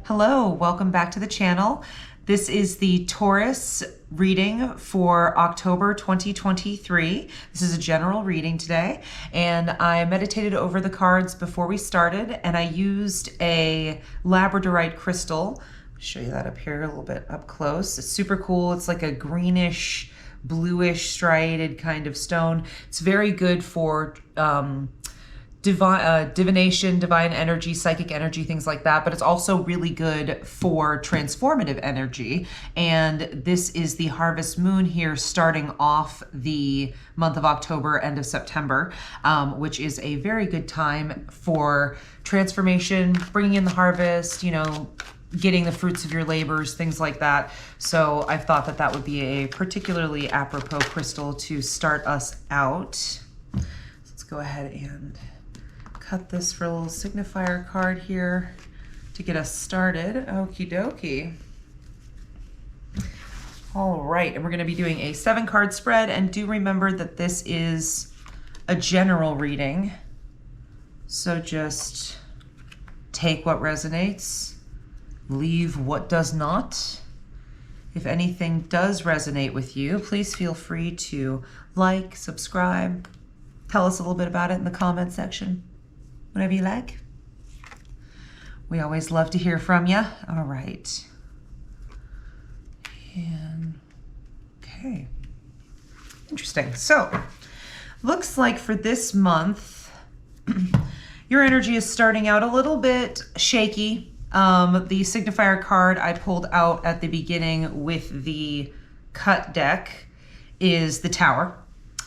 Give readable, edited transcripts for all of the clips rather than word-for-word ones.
Hello, welcome back to the channel. This is the Taurus reading for October 2023. This is a general reading today, and I meditated over the cards before we started, and I used a Labradorite crystal. I'll show you that up here a little bit up close. It's super cool. It's like a greenish, bluish, striated kind of stone. It's very good for divination, divine energy, psychic energy, things like that, but it's also really good for transformative energy. And this is the harvest moon here starting off the month of October, end of September, which is a very good time for transformation, bringing in the harvest, getting the fruits of your labors, things like that. So I thought that that would be a particularly apropos crystal to start us out. So let's go ahead and cut this for a little signifier card here to get us started. Okie dokie. All right, and we're going to be doing a 7-card spread, and do remember that this is a general reading. So just take what resonates, leave what does not. If anything does resonate with you, please feel free to like, subscribe, tell us a little bit about it in the comment section. Whatever you like. We always love to hear from you. All right. And okay. Interesting. So, looks like for this month, your energy is starting out a little bit shaky. The signifier card I pulled out at the beginning with the cut deck is the Tower,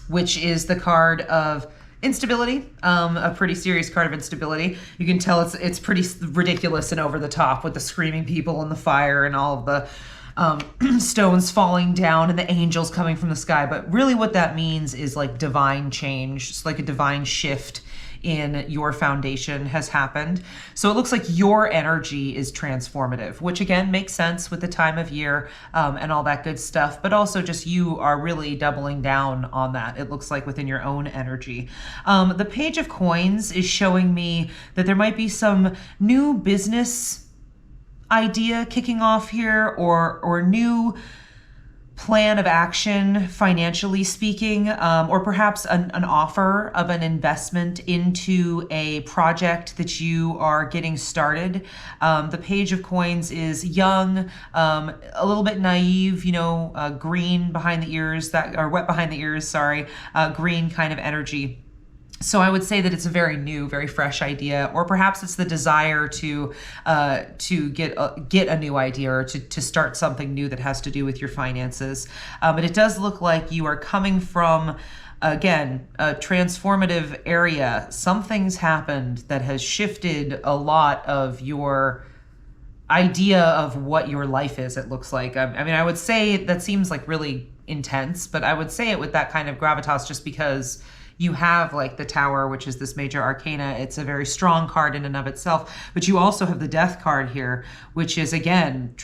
which is the card of instability, a pretty serious card of instability. You can tell it's pretty ridiculous and over the top with the screaming people and the fire and all of the stones falling down and the angels coming from the sky. But really what that means is like divine change. It's like a divine shift in your foundation has happened. So it looks like your energy is transformative, which again makes sense with the time of year and all that good stuff, but also just you are really doubling down on that. It looks like within your own energy. The Page of Coins is showing me that there might be some new business idea kicking off here, or new plan of action, financially speaking, or perhaps an offer of an investment into a project that you are getting started. The Page of Coins is young, a little bit naive, green behind the ears, wet behind the ears, sorry, green kind of energy. So I would say that it's a very new, very fresh idea, or perhaps it's the desire to get a new idea, or to start something new that has to do with your finances. But it does look like you are coming from, again, a transformative area. Something's happened that has shifted a lot of your idea of what your life is, it looks like. I mean, I would say that seems like really intense, but I would say it with that kind of gravitas just because you have like the Tower, which is this major arcana. It's a very strong card in and of itself, but you also have the Death card here, which is again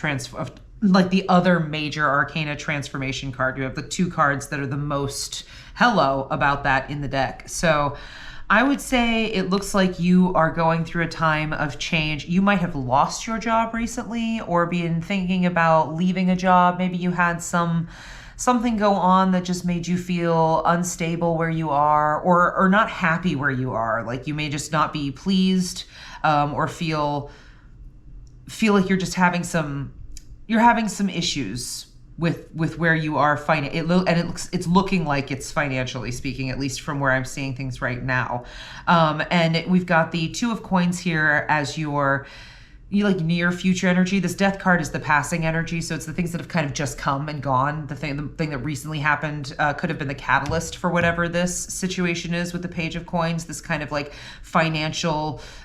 like the other major arcana transformation card. You have the 2 cards that are the most hello about that in the deck. So I would say it looks like you are going through a time of change. You might have lost your job recently or been thinking about leaving a job. Maybe you had something go on that just made you feel unstable where you are, or not happy where you are. Like you may just not be pleased, or feel like you're just having some issues with where you are it's looking like it's financially speaking, at least from where I'm seeing things right now. And we've got the 2 of Coins here as your like near future energy. This Death card is the passing energy, so it's the things that have kind of just come and gone. The thing that recently happened could have been the catalyst for whatever this situation is with the Page of Coins. This kind of like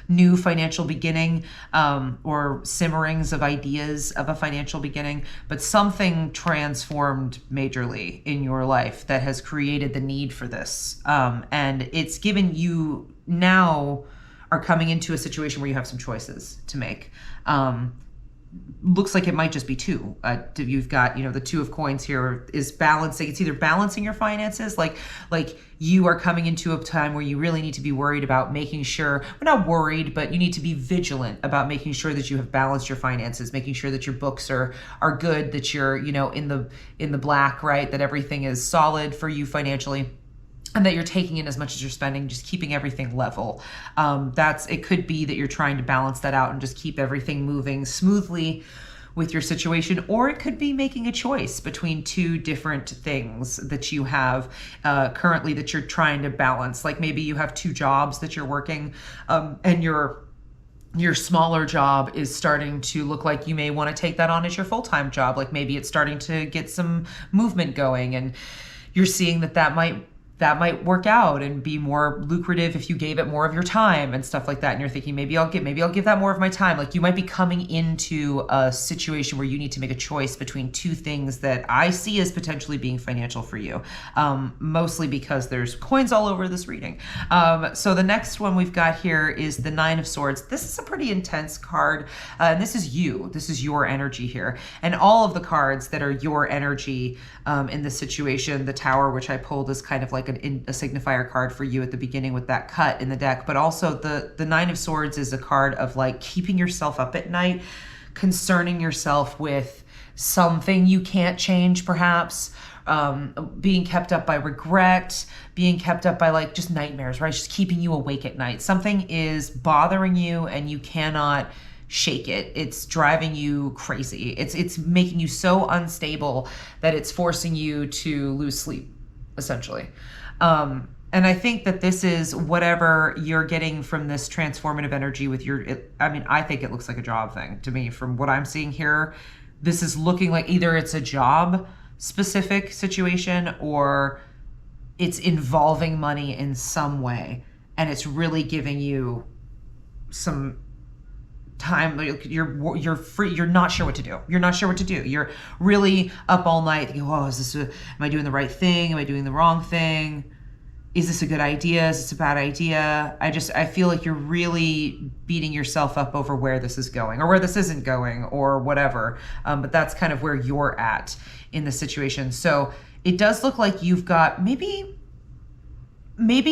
new financial beginning, or simmerings of ideas of a financial beginning. But something transformed majorly in your life that has created the need for this, and it's given you now are coming into a situation where you have some choices to make. looks like it might just be two. You've got, the Two of Coins here is balancing. It's either balancing your finances, like you are coming into a time where you really need to be worried about making sure, well, not worried, but you need to be vigilant about making sure that you have balanced your finances, making sure that your books are good, that you're, in the black, right? That everything is solid for you financially, and that you're taking in as much as you're spending, just keeping everything level. It could be that you're trying to balance that out and just keep everything moving smoothly with your situation, or it could be making a choice between two different things that you have currently that you're trying to balance. Like maybe you have two jobs that you're working, and your smaller job is starting to look like you may want to take that on as your full-time job. Like maybe it's starting to get some movement going, and you're seeing that might work out and be more lucrative if you gave it more of your time and stuff like that. And you're thinking, maybe I'll give that more of my time. Like you might be coming into a situation where you need to make a choice between two things that I see as potentially being financial for you. Mostly because there's coins all over this reading. So the next one we've got here is the Nine of Swords. This is a pretty intense card. And this is you. This is your energy here. And all of the cards that are your energy in this situation, the Tower, which I pulled, is kind of like a signifier card for you at the beginning with that cut in the deck. But also the Nine of Swords is a card of like keeping yourself up at night, concerning yourself with something you can't change, perhaps, being kept up by regret, being kept up by like just nightmares, right? Just keeping you awake at night. Something is bothering you and you cannot shake it. It's driving you crazy. It's making you so unstable that it's forcing you to lose sleep, essentially. And I think that this is whatever you're getting from this transformative energy with I think it looks like a job thing to me from what I'm seeing here. This is looking like either it's a job specific situation or it's involving money in some way. And it's really giving you some time. You're free. You're not sure what to do. You're really up all night thinking, oh, am I doing the right thing? Am I doing the wrong thing? Is this a good idea? Is this a bad idea? I feel like you're really beating yourself up over where this is going or where this isn't going or whatever. But that's kind of where you're at in the situation. So it does look like you've got maybe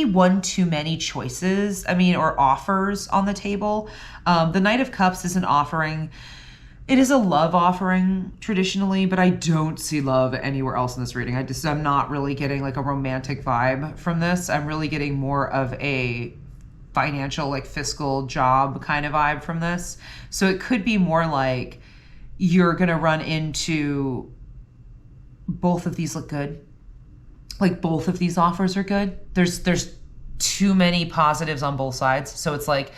one too many choices, or offers on the table. The Knight of Cups is an offering. It is a love offering traditionally, but I don't see love anywhere else in this reading. I'm not really getting like a romantic vibe from this. I'm really getting more of a financial, like fiscal job kind of vibe from this. So it could be more like you're going to run into both of these look good. Like both of these offers are good. There's too many positives on both sides. So it's like,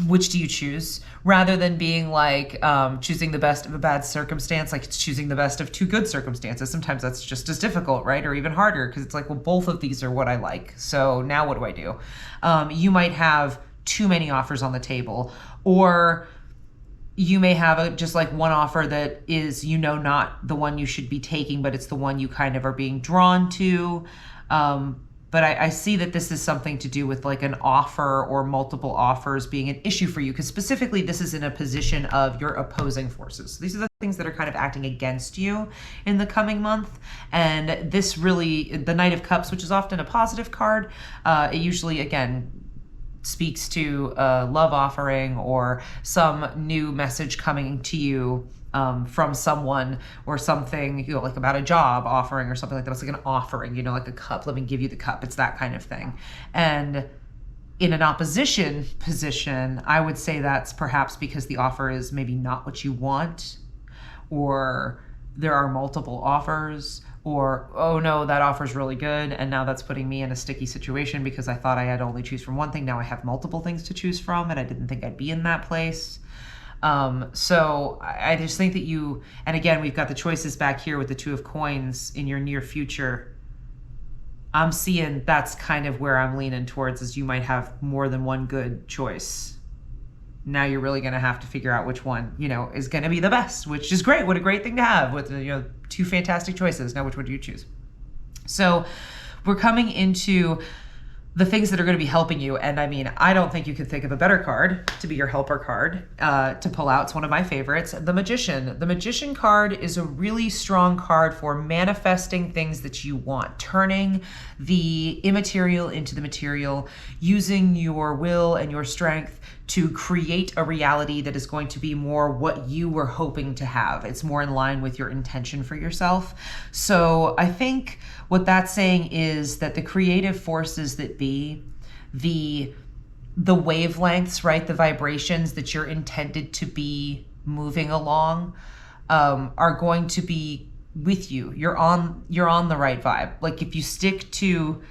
which do you choose? Rather than being like choosing the best of a bad circumstance, like it's choosing the best of two good circumstances. Sometimes that's just as difficult, right? Or even harder because it's like, well, both of these are what I like. So now what do I do? You might have too many offers on the table, or you may have just like one offer that is, not the one you should be taking, but it's the one you kind of are being drawn to. But I see that this is something to do with like an offer or multiple offers being an issue for you, because specifically this is in a position of your opposing forces. So these are the things that are kind of acting against you in the coming month. And this really, the Knight of Cups, which is often a positive card, it usually, again, speaks to a love offering or some new message coming to you from someone or something, like about a job offering or something like that. It's like an offering, like a cup, let me give you the cup. It's that kind of thing. And in an opposition position, I would say that's perhaps because the offer is maybe not what you want, or there are multiple offers, or, oh no, that offer's really good, and now that's putting me in a sticky situation because I thought I had to only choose from one thing. Now I have multiple things to choose from, and I didn't think I'd be in that place. So I just think that and again, we've got the choices back here with the Two of Coins in your near future. I'm seeing that's kind of where I'm leaning towards, is you might have more than one good choice. Now you're really going to have to figure out which one, is going to be the best, which is great. What a great thing to have with, two fantastic choices. Now, which one do you choose? So we're coming into the things that are going to be helping you. And I mean, I don't think you could think of a better card to be your helper card to pull out. It's one of my favorites. The Magician. The Magician card is a really strong card for manifesting things that you want, turning the immaterial into the material, using your will and your strength to create a reality that is going to be more what you were hoping to have. It's more in line with your intention for yourself. So I think what that's saying is that the creative forces that be, the wavelengths, right, the vibrations that you're intended to be moving along, are going to be with you. You're on the right vibe. Like if you stick to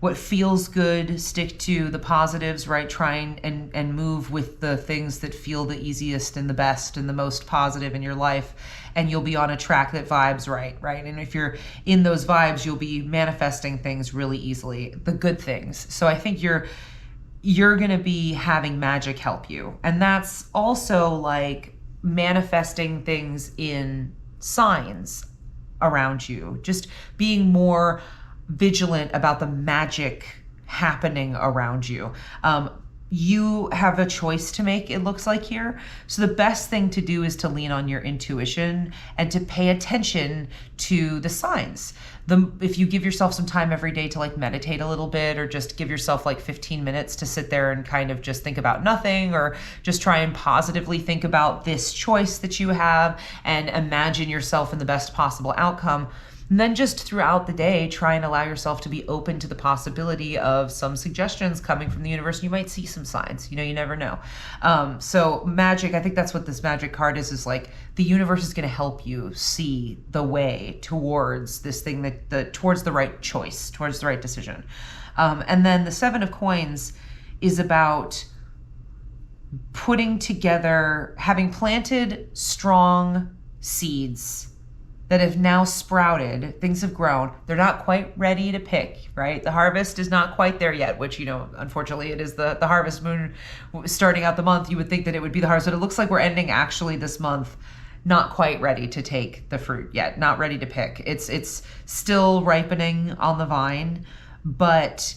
what feels good, stick to the positives, right? Try and move with the things that feel the easiest and the best and the most positive in your life, and you'll be on a track that vibes right? And if you're in those vibes, you'll be manifesting things really easily, the good things. So I think you're gonna be having magic help you. And that's also like manifesting things in signs around you, just being more vigilant about the magic happening around you. You have a choice to make, it looks like here. So the best thing to do is to lean on your intuition and to pay attention to the signs. If you give yourself some time every day to like meditate a little bit, or just give yourself like 15 minutes to sit there and kind of just think about nothing, or just try and positively think about this choice that you have and imagine yourself in the best possible outcome. And then just throughout the day, try and allow yourself to be open to the possibility of some suggestions coming from the universe. You might see some signs, you never know. So magic, I think that's what this magic card is like the universe is going to help you see the way towards this thing towards the right choice, towards the right decision. And then the Seven of Coins is about putting together, having planted strong seeds that have now sprouted, things have grown. They're not quite ready to pick, right? The harvest is not quite there yet, which, unfortunately it is the harvest moon starting out the month. You would think that it would be the harvest, but it looks like we're ending actually this month not quite ready to take the fruit yet, not ready to pick. It's still ripening on the vine, but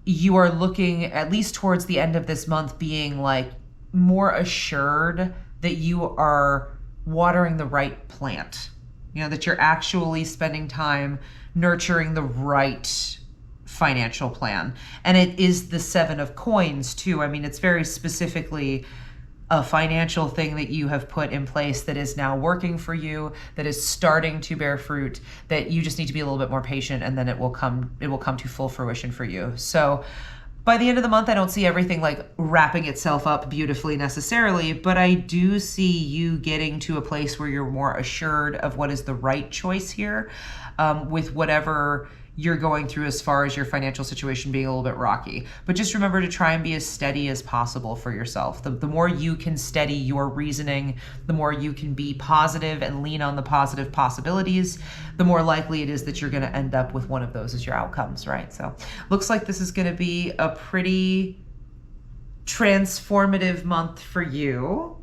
you are looking at least towards the end of this month being like more assured that you are watering the right plant. That you're actually spending time nurturing the right financial plan. And it is the Seven of Coins too. I mean, it's very specifically a financial thing that you have put in place that is now working for you, that is starting to bear fruit, that you just need to be a little bit more patient, and then it will come to full fruition for you. So by the end of the month, I don't see everything like wrapping itself up beautifully necessarily, but I do see you getting to a place where you're more assured of what is the right choice here, with whatever you're going through as far as your financial situation being a little bit rocky. But just remember to try and be as steady as possible for yourself. The more you can steady your reasoning, the more you can be positive and lean on the positive possibilities, the more likely it is that you're going to end up with one of those as your outcomes, right? So looks like this is going to be a pretty transformative month for you,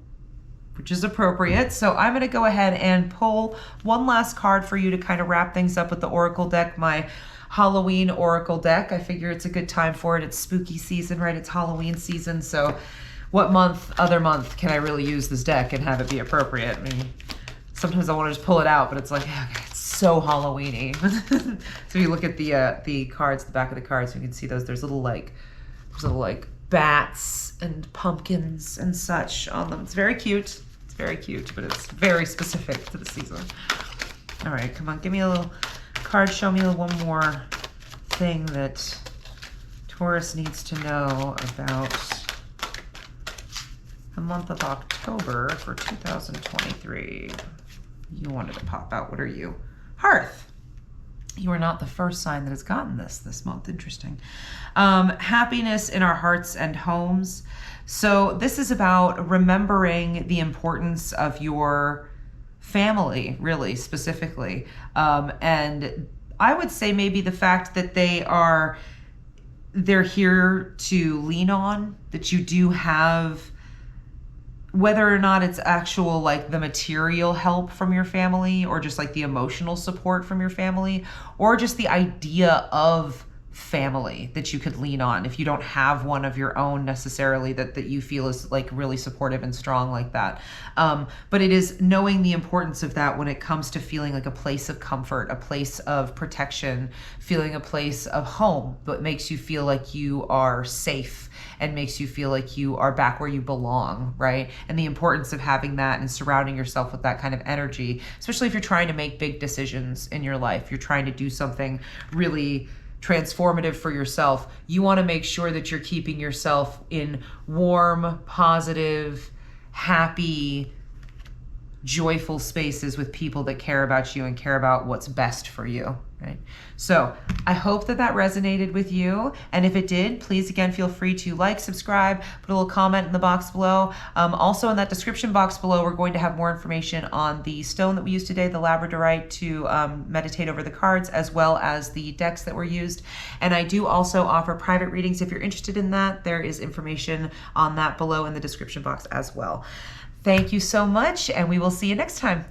which is appropriate. So I'm going to go ahead and pull one last card for you to kind of wrap things up with the Oracle deck, my Halloween Oracle deck. I figure it's a good time for it. It's spooky season, right? It's Halloween season. So what other month can I really use this deck and have it be appropriate? I mean, sometimes I want to just pull it out, but it's like, okay, it's so Halloween-y. So you look at the cards, the back of the cards, you can see there's little bats and pumpkins and such on them. It's very cute. It's very cute, but it's very specific to the season. All right, come on, give me a little card. Show me one more thing that Taurus needs to know about the month of October for 2023. You wanted to pop out. What are you? Hearth. You are not the first sign that has gotten this month. Interesting. Happiness in our hearts and homes. So this is about remembering the importance of your family, really specifically. And I would say maybe the fact that they're here to lean on, that you do have, whether or not it's actual like the material help from your family, or just like the emotional support from your family, or just the idea of family that you could lean on if you don't have one of your own necessarily that you feel is like really supportive and strong like that. But it is knowing the importance of that when it comes to feeling like a place of comfort, a place of protection, feeling a place of home, but makes you feel like you are safe and makes you feel like you are back where you belong, right? And the importance of having that and surrounding yourself with that kind of energy, especially if you're trying to make big decisions in your life, you're trying to do something really transformative for yourself. You want to make sure that you're keeping yourself in warm, positive, happy, joyful spaces with people that care about you and care about what's best for you, right? So I hope that that resonated with you. And if it did, please again, feel free to like, subscribe, put a little comment in the box below. Also in that description box below, we're going to have more information on the stone that we used today, the Labradorite, to meditate over the cards, as well as the decks that were used. And I do also offer private readings. If you're interested in that, there is information on that below in the description box as well. Thank you so much, and we will see you next time.